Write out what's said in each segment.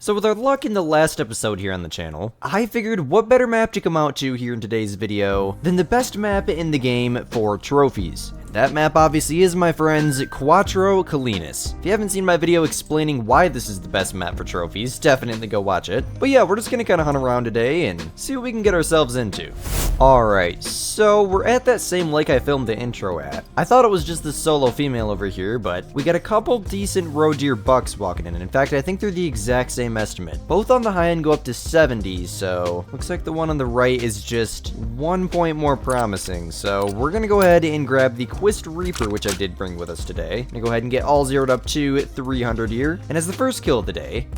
So with our luck in the last episode here on the channel, I figured what better map to come out to here in today's video than the best map in the game for trophies. That map obviously is, my friends, Cuatro. If you haven't seen my video explaining why this is the best map for trophies, definitely go watch it. But yeah, we're just gonna kind of hunt around today and see what we can get ourselves into. Alright, so we're at that same lake I filmed the intro at. I thought it was just the solo female over here, but we got a couple decent roe deer bucks walking in. And in fact, I think they're the exact same estimate. Both on the high end go up to 70, so looks like the one on the right is just 1 point more promising. So we're gonna go ahead and grab the Twist Reaper, which I did bring with us today. I'm gonna go ahead and get all zeroed up to 300 here. And as the first kill of the day,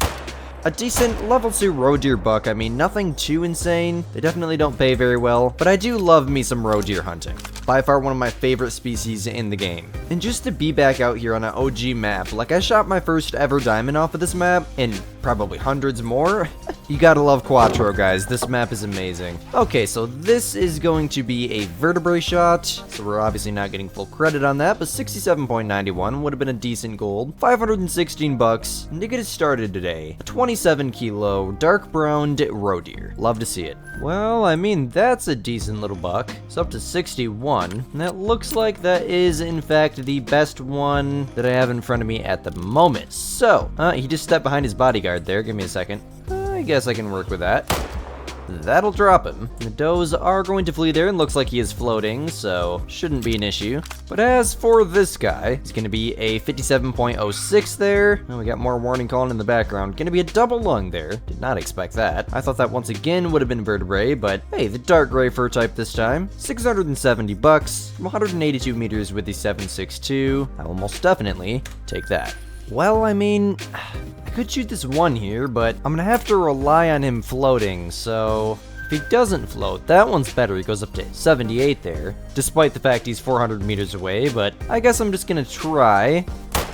a decent level 2 roe deer buck. I mean, nothing too insane. They definitely don't pay very well, but I do love me some roe deer hunting. By far one of my favorite species in the game. And just to be back out here on an OG map, like I shot my first ever diamond off of this map, and probably hundreds more. You gotta love Cuatro, guys. This map is amazing. Okay, so this is going to be a vertebrae shot, so we're obviously not getting full credit on that, but 67.91 would have been a decent gold. 516 bucks, and to get it started today, a 27 kilo dark browned roe deer. Love to see it. Well, I mean, that's a decent little buck. It's up to 61, and that looks like that is, in fact, the best one that I have in front of me at the moment. So, he just stepped behind his bodyguard there. Give me a second. I guess I can work with that. That'll drop him. The does are going to flee there, and looks like he is floating, so shouldn't be an issue. But as for this guy, it's going to be a 57.06 there. Oh, we got more warning calling in the background. Going to be a double lung there. Did not expect that. I thought that once again would have been vertebrae, but hey, the dark gray fur type this time. 670 bucks from 182 meters with the 7.62. I will most definitely take that. Well, I mean, I could shoot this one here, but I'm gonna have to rely on him floating, so if he doesn't float, that one's better. He goes up to 78 there, despite the fact he's 400 meters away, but I guess I'm just gonna try,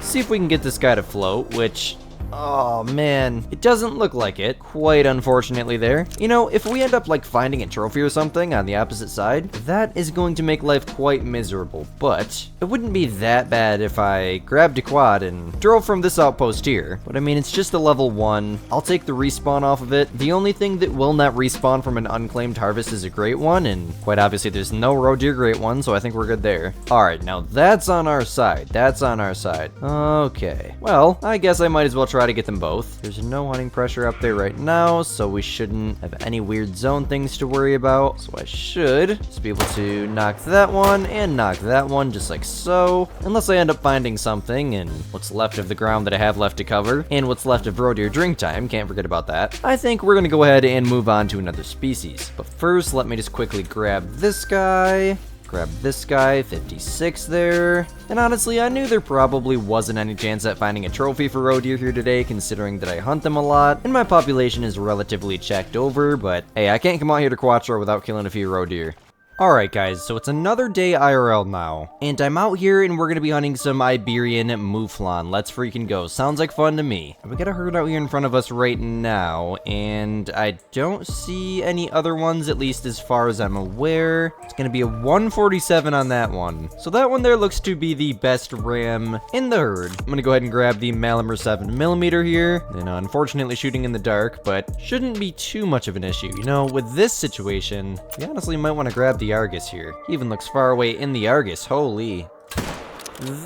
see if we can get this guy to float, which, oh man, it doesn't look like it, quite unfortunately there. You know, if we end up like finding a trophy or something on the opposite side, that is going to make life quite miserable, but it wouldn't be that bad if I grabbed a quad and drove from this outpost here. But I mean, it's just a level 1. I'll take the respawn off of it. The only thing that will not respawn from an unclaimed harvest is a great one, and quite obviously there's no roe deer great one, so I think we're good there. Alright, now that's on our side. That's on our side. Okay, well, I guess I might as well try to get them both. There's no hunting pressure up there right now, so we shouldn't have any weird zone things to worry about. So I should just be able to knock that one and knock that one just like so. Unless I end up finding something in what's left of the ground that I have left to cover, and what's left of roe deer drink time, can't forget about that. I think we're gonna go ahead and move on to another species. But first, let me just quickly grab this guy. Grab this guy, 56 there. And honestly, I knew there probably wasn't any chance at finding a trophy for roe deer here today, considering that I hunt them a lot, and my population is relatively checked over, but hey, I can't come out here to Cuatro without killing a few roe deer. Alright guys, so it's another day IRL now, and I'm out here and we're gonna be hunting some Iberian mouflon. Let's freaking go. Sounds like fun to me. We got a herd out here in front of us right now, and I don't see any other ones, at least as far as I'm aware. It's gonna be a 147 on that one. So that one there looks to be the best ram in the herd. I'm gonna go ahead and grab the Malamur 7mm here, and unfortunately shooting in the dark, but shouldn't be too much of an issue. You know, with this situation, you honestly might want to grab the Argus here. He even looks far away in the Argus. Holy.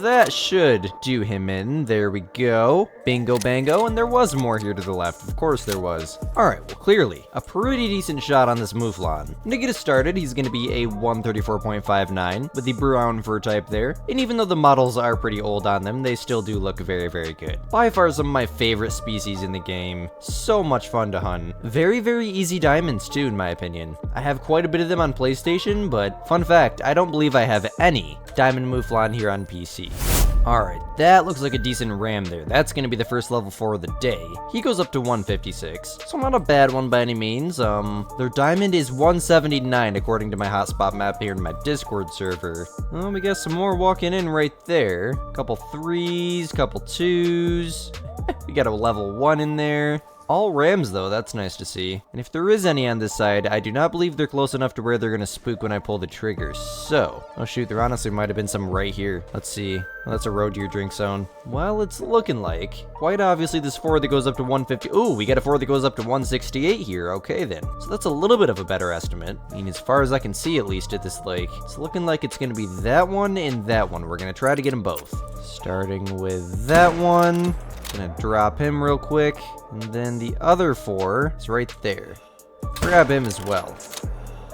That should do him in. There we go. Bingo bango, and there was more here to the left. Of course there was. Alright, well clearly, a pretty decent shot on this mouflon. And to get us started, he's going to be a 134.59 with the brown fur type there. And even though the models are pretty old on them, they still do look very, very good. By far some of my favorite species in the game. So much fun to hunt. Very, very easy diamonds too, in my opinion. I have quite a bit of them on PlayStation, but fun fact, I don't believe I have any diamond mouflon here on PC. Alright, that looks like a decent ram there. That's going to be the first level 4 of the day. He goes up to 156, so not a bad one by any means. Their diamond is 179 according to my hotspot map here in my Discord server. We got some more walking in right there. Couple 3s, couple 2s. We got a level 1 in there. All rams though, that's nice to see. And if there is any on this side, I do not believe they're close enough to where they're gonna spook when I pull the trigger. So, oh shoot, there honestly might have been some right here. Let's see. Well, that's a road deer drink zone. Well, it's looking like. Quite obviously, this Ford that goes up to 150. Ooh, we got a Ford that goes up to 168 here. Okay, then. So that's a little bit of a better estimate. I mean, as far as I can see, at least at this lake, it's looking like it's going to be that one and that one. We're going to try to get them both. Starting with that one. Gonna drop him real quick. And then the other 4 is right there. Grab him as well.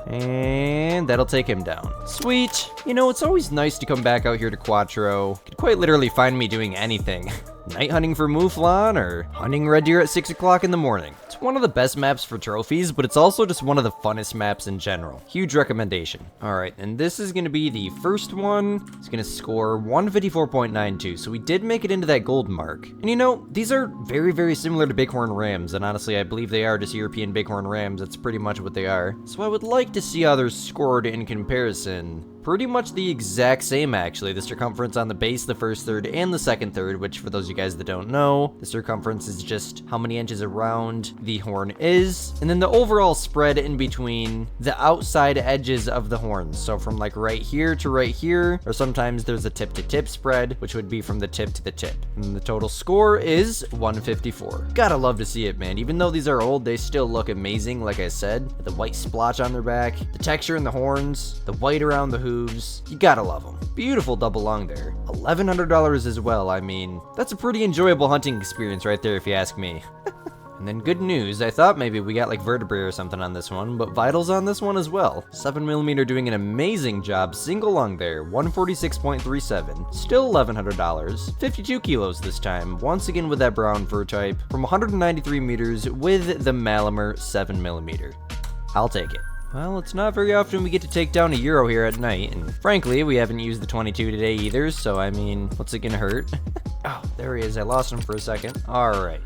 And that'll take him down. Sweet. You know, it's always nice to come back out here to Cuatro. You could quite literally find me doing anything. Night hunting for mouflon or hunting red deer at 6 o'clock in the morning. It's one of the best maps for trophies, but it's also just one of the funnest maps in general. Huge recommendation. Alright, and this is going to be the first one. It's going to score 154.92, so we did make it into that gold mark. And you know, these are very, very similar to bighorn rams, and honestly, I believe they are just European bighorn rams. That's pretty much what they are. So I would like to see how they're scored in comparison. Pretty much the exact same, actually. The circumference on the base, the first third, and the second third, which for those of you guys that don't know, the circumference is just how many inches around the horn is, and then the overall spread in between the outside edges of the horns. So from like right here to right here, or sometimes there's a tip to tip spread, which would be from the tip to the tip. And the total score is 154. Gotta love to see it, man. Even though these are old, they still look amazing, like I said. The white splotch on their back, the texture in the horns, the white around the hooves. You gotta love them. Beautiful double long there. $1,100 as well. I mean, that's a pretty enjoyable hunting experience right there if you ask me. And then good news, I thought maybe we got like vertebrae or something on this one, but vitals on this one as well. 7mm doing an amazing job, single lung there, 146.37, still $1,100, 52 kilos this time, once again with that brown fur type, from 193 meters with the Malamar 7mm. I'll take it. Well, it's not very often we get to take down a Euro here at night, and frankly, we haven't used the 22 today either, so I mean, what's it gonna hurt? Oh, there he is, I lost him for a second. Alright.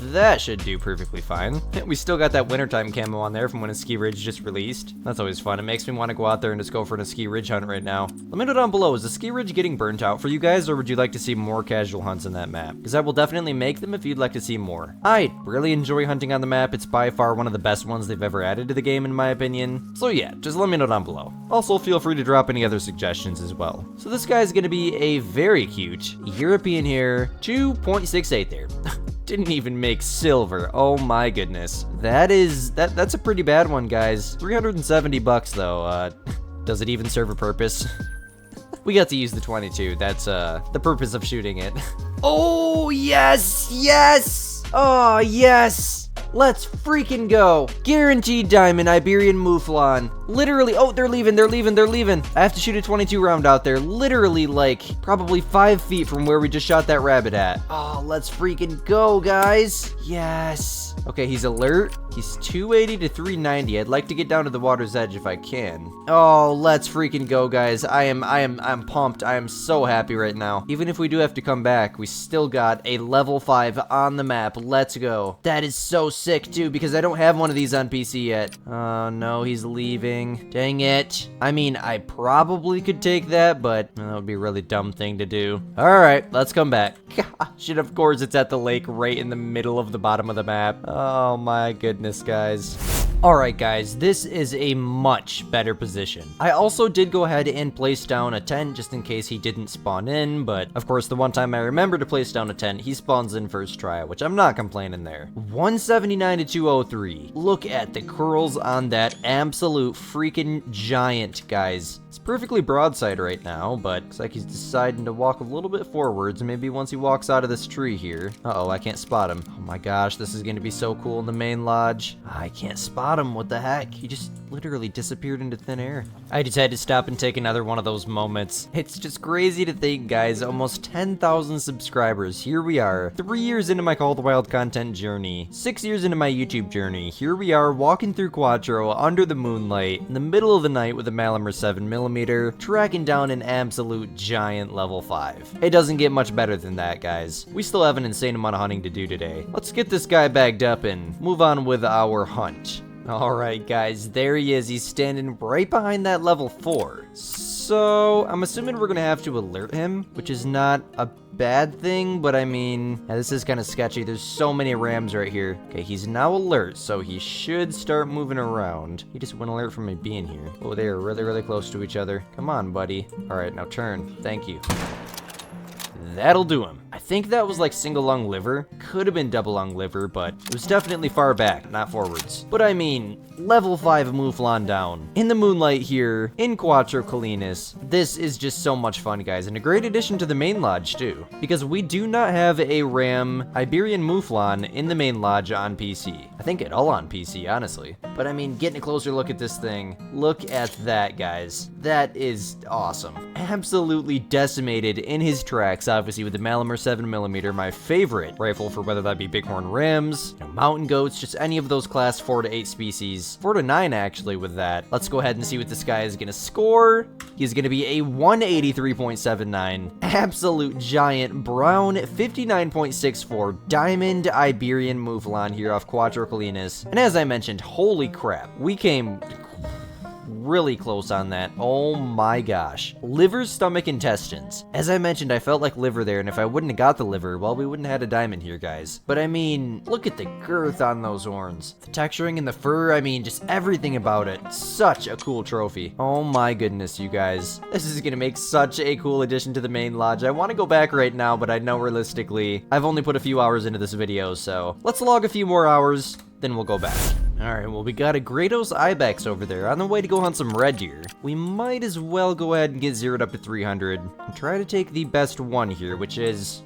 That should do perfectly fine. We still got that wintertime camo on there from when a ski ridge just released. That's always fun. It makes me want to go out there and just go for a ski ridge hunt right now. Let me know down below, is the ski ridge getting burnt out for you guys, or would you like to see more casual hunts in that map? Because I will definitely make them if you'd like to see more. I really enjoy hunting on the map. It's by far one of the best ones they've ever added to the game in my opinion. So yeah, just let me know down below. Also, feel free to drop any other suggestions as well. So this guy's going to be a very cute European hair 2.68 there. Didn't even make silver. Oh my goodness. That's a pretty bad one, guys. 370 bucks though. Does it even serve a purpose? We got to use the 22. That's the purpose of shooting it. Oh yes, yes. Oh yes. Let's freaking go. Guaranteed diamond Iberian mouflon. Literally, oh, they're leaving. I have to shoot a 22 round out there. Literally, like, probably 5 feet from where we just shot that rabbit at. Oh, let's freaking go, guys. Yes. Okay, he's alert. He's 280 to 390. I'd like to get down to the water's edge if I can. Oh, let's freaking go, guys. I'm pumped. I am so happy right now. Even if we do have to come back, we still got a level 5 on the map. Let's go. That is so sick, too, because I don't have one of these on PC yet. Oh, no, he's leaving. Dang it. I mean, I probably could take that, but that would be a really dumb thing to do. All right, let's come back. Gosh, and of course, it's at the lake right in the middle of the bottom of the map. Oh, my goodness, guys. Alright guys, this is a much better position. I also did go ahead and place down a tent just in case he didn't spawn in, but of course the one time I remember to place down a tent, he spawns in first try, which I'm not complaining there. 179 to 203. Look at the curls on that absolute freaking giant, guys. It's perfectly broadside right now, but looks like he's deciding to walk a little bit forwards, maybe once he walks out of this tree here. Uh-oh, I can't spot him. Oh my gosh, this is going to be so cool in the main lodge. I can't spot him. What the heck? He just literally disappeared into thin air. I just had to stop and take another one of those moments. It's just crazy to think, guys, almost 10,000 subscribers. Here we are, 3 years into my Call of the Wild content journey, 6 years into my YouTube journey. Here we are walking through Cuatro under the moonlight in the middle of the night with a Malamar 7mm, tracking down an absolute giant level 5. It doesn't get much better than that, guys. We still have an insane amount of hunting to do today. Let's get this guy bagged up and move on with our hunt. Alright guys, there he is. He's standing right behind that level 4. So, I'm assuming we're gonna have to alert him, which is not a bad thing, but I mean, yeah, this is kind of sketchy. There's so many rams right here. Okay, he's now alert, so he should start moving around. He just went alert from me being here. Oh, they are really, really close to each other. Come on, buddy. Alright, now turn. Thank you. That'll do him. I think that was like single lung liver. Could have been double lung liver, but it was definitely far back, not forwards. But I mean, level 5 Mouflon down. In the moonlight here, in Cuatro Colinas. This is just so much fun, guys, and a great addition to the main lodge, too. Because we do not have a Ram Iberian Mouflon in the main lodge on PC. I think at all on PC, honestly. But I mean, getting a closer look at this thing, look at that, guys. That is awesome. Absolutely decimated in his tracks, obviously, with the Malamur 7mm, my favorite rifle for whether that be bighorn rams, mountain goats, just any of those class 4 to 8 species. 4 to 9, actually, with that. Let's go ahead and see what this guy is gonna score. He's gonna be a 183.79. Absolute giant brown 59.64 diamond Iberian Mouflon here off Cuatro Colinas. And as I mentioned, holy crap, we came really close on that. Oh my gosh. Liver, stomach, intestines. As I mentioned, I felt like liver there, and if I wouldn't have got the liver, well, we wouldn't have had a diamond here, guys. But I mean, look at the girth on those horns. The texturing and the fur, I mean, just everything about it. Such a cool trophy. Oh my goodness, you guys. This is gonna make such a cool addition to the main lodge. I want to go back right now, but I know realistically, I've only put a few hours into this video, so let's log a few more hours, then we'll go back. Alright, well, we got a Grados Ibex over there on the way to go hunt some red deer. We might as well go ahead and get zeroed up to 300 and try to take the best one here, which is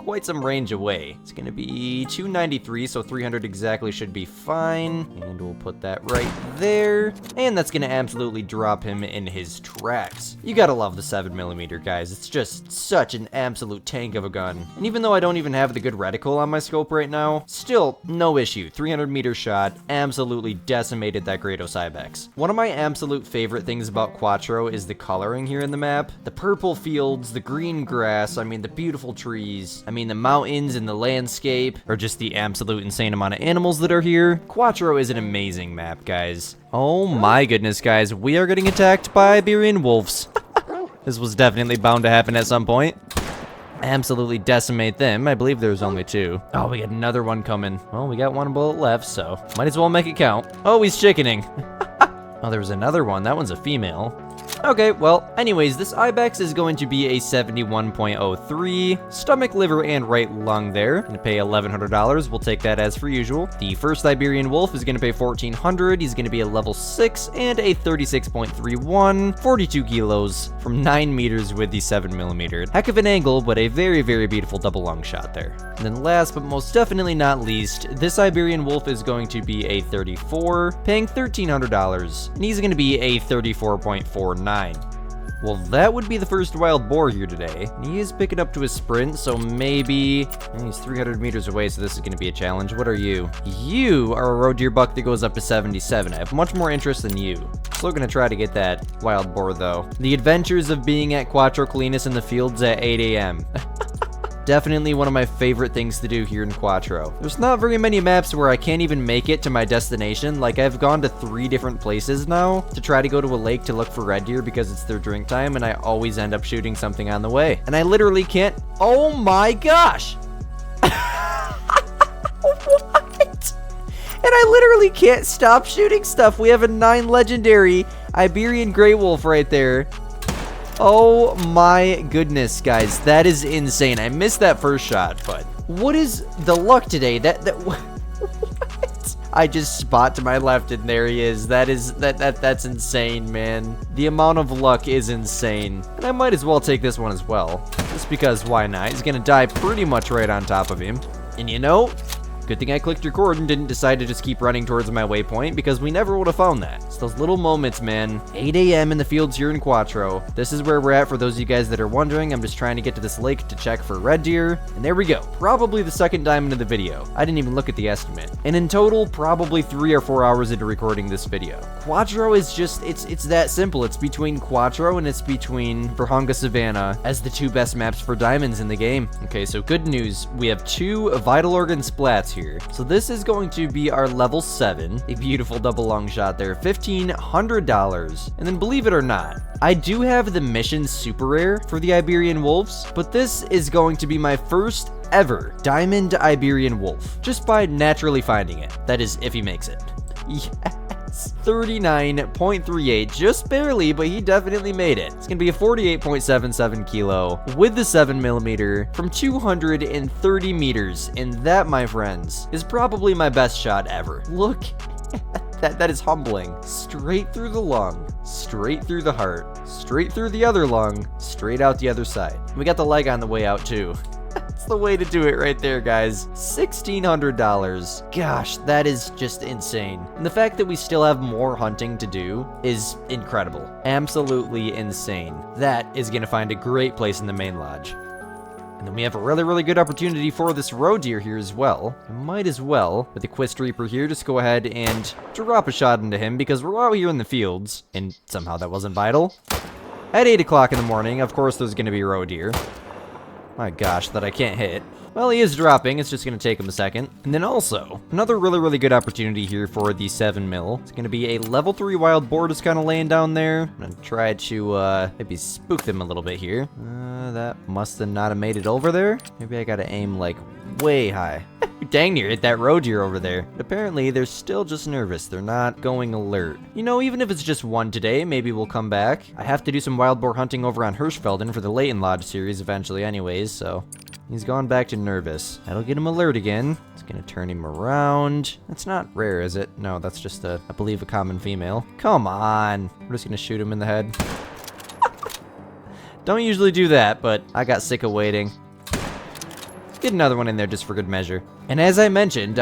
quite some range away. It's gonna be 293, so 300 exactly should be fine. And we'll put that right there. And that's gonna absolutely drop him in his tracks. You gotta love the 7mm, guys. It's just such an absolute tank of a gun. And even though I don't even have the good reticle on my scope right now, still, no issue. 300-meter shot, absolutely decimated that Grados Ibex. One of my absolute favorite things about Cuatro is the coloring here in the map. The purple fields, the green grass, I mean, the beautiful trees. I mean, the mountains and the landscape, or just the absolute insane amount of animals that are here. Cuatro is an amazing map, guys. Oh my goodness, guys. We are getting attacked by Iberian wolves. This was definitely bound to happen at some point. Absolutely decimate them. I believe there's only 2. Oh, we got another one coming. Well, we got 1 bullet left, so might as well make it count. Oh, he's chickening. Oh, there was another one. That one's a female. Okay, well, anyways, this Ibex is going to be a 71.03. Stomach, liver, and right lung there. Gonna pay $1,100. We'll take that as per usual. The first Iberian wolf is gonna pay $1,400. He's gonna be a level 6 and a 36.31. 42 kilos from 9 meters with the 7mm. Heck of an angle, but a very, very beautiful double lung shot there. And then last but most definitely not least, this Iberian wolf is going to be a 34, paying $1,300. And he's gonna be a 34.49. Well, that would be the first wild boar here today. He is picking up to his sprint, so maybe he's 300 meters away, so this is going to be a challenge. What are you? You are a road deer buck that goes up to 77. I have much more interest than you. Still going to try to get that wild boar, though. The adventures of being at Cuatro Colinas in the fields at 8 a.m. Definitely one of my favorite things to do here in Cuatro. There's not very many maps where I can't even make it to my destination. Like, I've gone to 3 different places now to try to go to a lake to look for red deer because it's their drink time, and I always end up shooting something on the way. And I literally can't— oh my gosh! What? And I literally can't stop shooting stuff. We have a 9 legendary Iberian Grey Wolf right there. Oh my goodness, guys, that is insane. I missed that first shot, but what is the luck today? What? I just spot to my left and there he is. That's insane, man. The amount of luck is insane. And I might as well take this one as well. Just because why not? He's gonna die pretty much right on top of him. And you know, good thing I clicked record and didn't decide to just keep running towards my waypoint, because we never would have found that. It's those little moments, man. 8 a.m. in the fields here in Cuatro. This is where we're at for those of you guys that are wondering. I'm just trying to get to this lake to check for red deer. And there we go. Probably the second diamond of the video. I didn't even look at the estimate. And in total, probably 3 or 4 hours into recording this video. Cuatro is just, it's that simple. It's between Cuatro and it's between Virhonga Savannah as the 2 best maps for diamonds in the game. Okay, so good news. We have 2 vital organ splats here. So this is going to be our level 7, a beautiful double long shot there, $1,500. And then believe it or not, I do have the mission super rare for the Iberian wolves, but this is going to be my first ever diamond Iberian wolf, just by naturally finding it. That is, if he makes it. Yeah. 39.38, just barely, but he definitely made it. It's gonna be a 48.77 kilo with the 7mm from 230 meters, and that, my friends, is probably my best shot ever. Look. That is humbling. Straight through the lung, straight through the heart, straight through the other lung, straight out the other side. We got the leg on the way out too. That's the way to do it right there, guys. $1,600. Gosh, that is just insane. And the fact that we still have more hunting to do is incredible. Absolutely insane. That is gonna find a great place in the main lodge. And then we have a really good opportunity for this roe deer here as well. I might as well, with the Quist Reaper here, just go ahead and drop a shot into him because we're out here in the fields. And somehow that wasn't vital. At 8 o'clock in the morning, of course there's going to be roe deer. My gosh, that I can't hit. Well, he is dropping. It's just going to take him a second. And then also, another really good opportunity here for the 7mm. It's going to be a level 3 wild boar just kind of laying down there. I'm going to try to maybe spook them a little bit here. That must have not have made it over there. Maybe I got to aim like way high. Dang near hit that roe deer over there. But apparently, they're still just nervous. They're not going alert. You know, even if it's just one today, maybe we'll come back. I have to do some wild boar hunting over on Hirschfelden for the Leighton Lodge series eventually anyways, so... He's gone back to nervous. That'll get him alert again. It's gonna turn him around. That's not rare, is it? No, that's just I believe, a common female. Come on. We're just gonna shoot him in the head. Don't usually do that, but I got sick of waiting. Get another one in there just for good measure. And as I mentioned,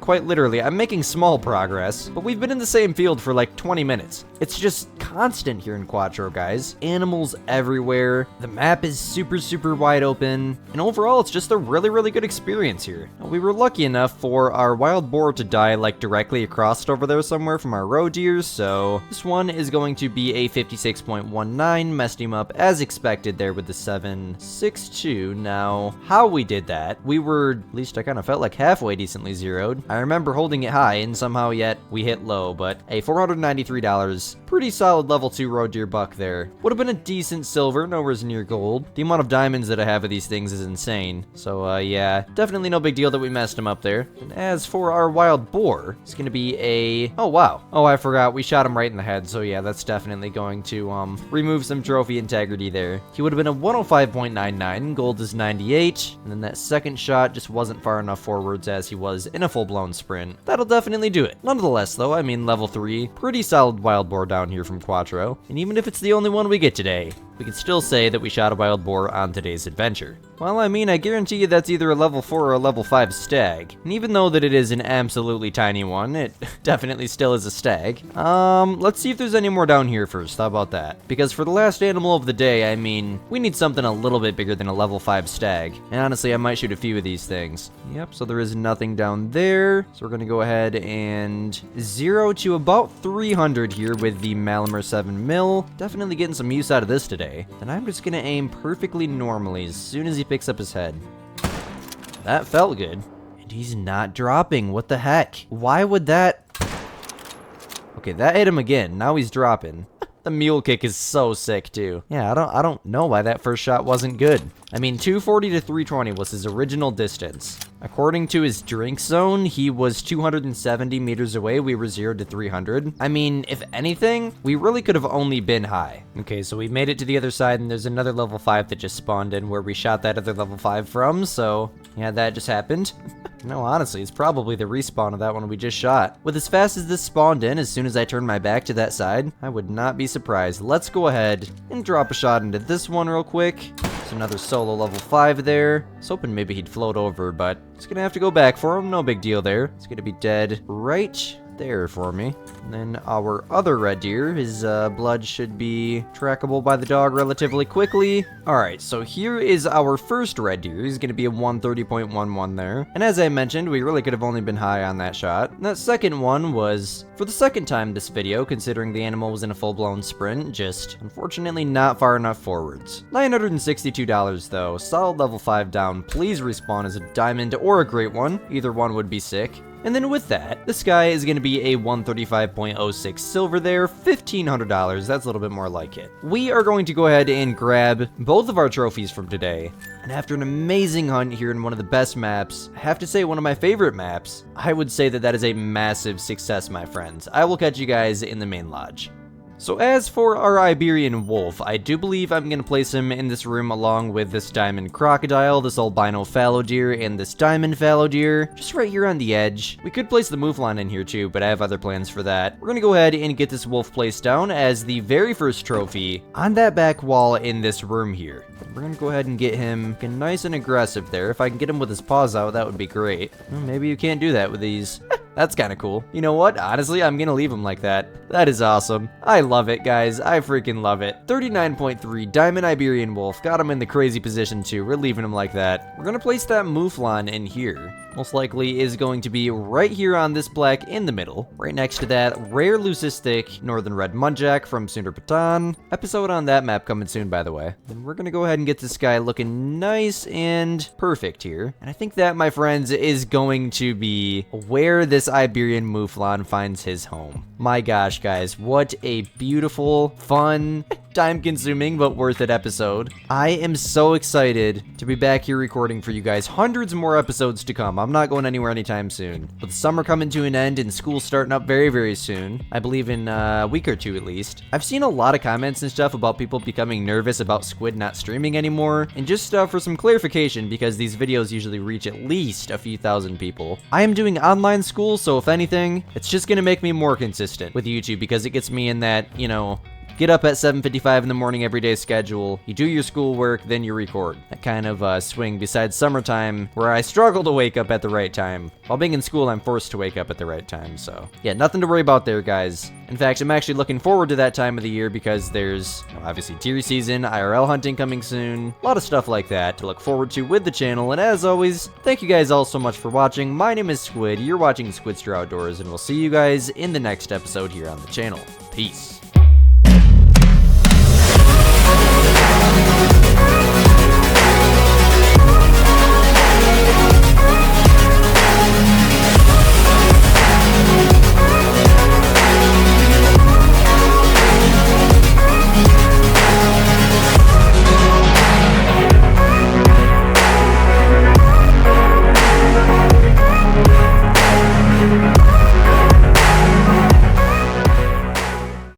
quite literally, I'm making small progress, but we've been in the same field for like 20 minutes. It's just constant here in Cuatro, guys. Animals everywhere. The map is super wide open. And overall, it's just a really good experience here. We were lucky enough for our wild boar to die like directly across over there somewhere from our roe deer, so this one is going to be a 56.19. Messed him up as expected there with the 7.62. Now, how we did that, we were, at least I kind of felt like halfway decently zeroed. I remember holding it high and somehow yet we hit low, but a $493, pretty solid level 2 roe deer buck there. Would have been a decent silver, nowhere near gold. The amount of diamonds that I have of these things is insane. So yeah, definitely no big deal that we messed him up there. And as for our wild boar, it's gonna be a, oh wow. Oh, I forgot, we shot him right in the head, so yeah, that's definitely going to remove some trophy integrity there. He would have been a 105.99, gold is 98, and then that second shot just wasn't far enough forwards as he was in a full-blown sprint. That'll definitely do it. Nonetheless, though, I mean, level 3, pretty solid wild boar down here from Cuatro, and even if it's the only one we get today, we can still say that we shot a wild boar on today's adventure. Well, I mean, I guarantee you that's either a level 4 or a level 5 stag, and even though that it is an absolutely tiny one, it definitely still is a stag. Let's see if there's any more down here first, how about that? Because for the last animal of the day, I mean, we need something a little bit bigger than a level 5 stag, and honestly, I might shoot a few of these things. Yep, so there is nothing down there, so we're gonna go ahead and zero to about 300 here with the Malamur 7mm. Definitely getting some use out of this today. Then I'm just gonna aim perfectly normally as soon as he picks up his head. That felt good. And he's not dropping. What the heck? Why would that... Okay, that hit him again. Now he's dropping. The mule kick is so sick too. Yeah, I don't know why that first shot wasn't good. I mean, 240 to 320 was his original distance. According to his drink zone, he was 270 meters away. We were 0 to 300. I mean, if anything, we really could have only been high. Okay, so we made it to the other side, and there's another level 5 that just spawned in where we shot that other level 5 from, so yeah, that just happened. No, honestly, it's probably the respawn of that one we just shot. With as fast as this spawned in, as soon as I turned my back to that side, I would not be surprised. Let's go ahead and drop a shot into this one real quick. There's another solo level 5 there. I was hoping maybe he'd float over, but it's gonna have to go back for him. No big deal there. It's gonna be dead right there for me. And then our other red deer, his blood should be trackable by the dog relatively quickly. Alright, so here is our first red deer. He's gonna be a 130.11 there. And as I mentioned, we really could have only been high on that shot. And that second one was, for the second time this video, considering the animal was in a full-blown sprint, just unfortunately not far enough forwards. $962 though, solid level 5 down. Please respawn as a diamond or a great one. Either one would be sick. And then with that, this guy is going to be a 135.06 silver there, $1,500. That's a little bit more like it. We are going to go ahead and grab both of our trophies from today. And after an amazing hunt here in one of the best maps, I have to say one of my favorite maps, I would say that that is a massive success, my friends. I will catch you guys in the main lodge. So as for our Iberian wolf, I do believe I'm going to place him in this room along with this diamond crocodile, this albino fallow deer, and this diamond fallow deer, just right here on the edge. We could place the mouflon in here too, but I have other plans for that. We're going to go ahead and get this wolf placed down as the very first trophy on that back wall in this room here. We're going to go ahead and get him looking nice and aggressive there. If I can get him with his paws out, that would be great. Well, maybe you can't do that with these. That's kind of cool. You know what? Honestly, I'm going to leave him like that. That is awesome. I love it, guys. I freaking love it. 39.3 Diamond Iberian Wolf. Got him in the crazy position, too. We're leaving him like that. We're going to place that mouflon in here. Most likely is going to be right here on this black in the middle. Right next to that rare leucistic northern red muntjac from Sunderpatan. Episode on that map coming soon, by the way. Then we're going to go ahead and get this guy looking nice and perfect here. And I think that, my friends, is going to be where this Iberian mouflon finds his home. My gosh, guys, what a beautiful, fun, time-consuming but worth it episode. I am so excited to be back here recording for you guys. Hundreds more episodes to come. I'm not going anywhere anytime soon. With summer coming to an end and school starting up very, very soon, I believe in a week or two at least. I've seen a lot of comments and stuff about people becoming nervous about Squid not streaming anymore, and just for some clarification, because these videos usually reach at least a few thousand people. I am doing online school, so if anything, it's just gonna make me more consistent with YouTube because it gets me in that, you know, get up at 7:55 in the morning every day schedule, you do your schoolwork, then you record. That kind of swing besides summertime, where I struggle to wake up at the right time. While being in school, I'm forced to wake up at the right time, so yeah, nothing to worry about there, guys. In fact, I'm actually looking forward to that time of the year because there's, you know, obviously deer season, IRL hunting coming soon, a lot of stuff like that to look forward to with the channel, and as always, thank you guys all so much for watching. My name is Squid, you're watching Squidster Outdoors, and we'll see you guys in the next episode here on the channel. Peace.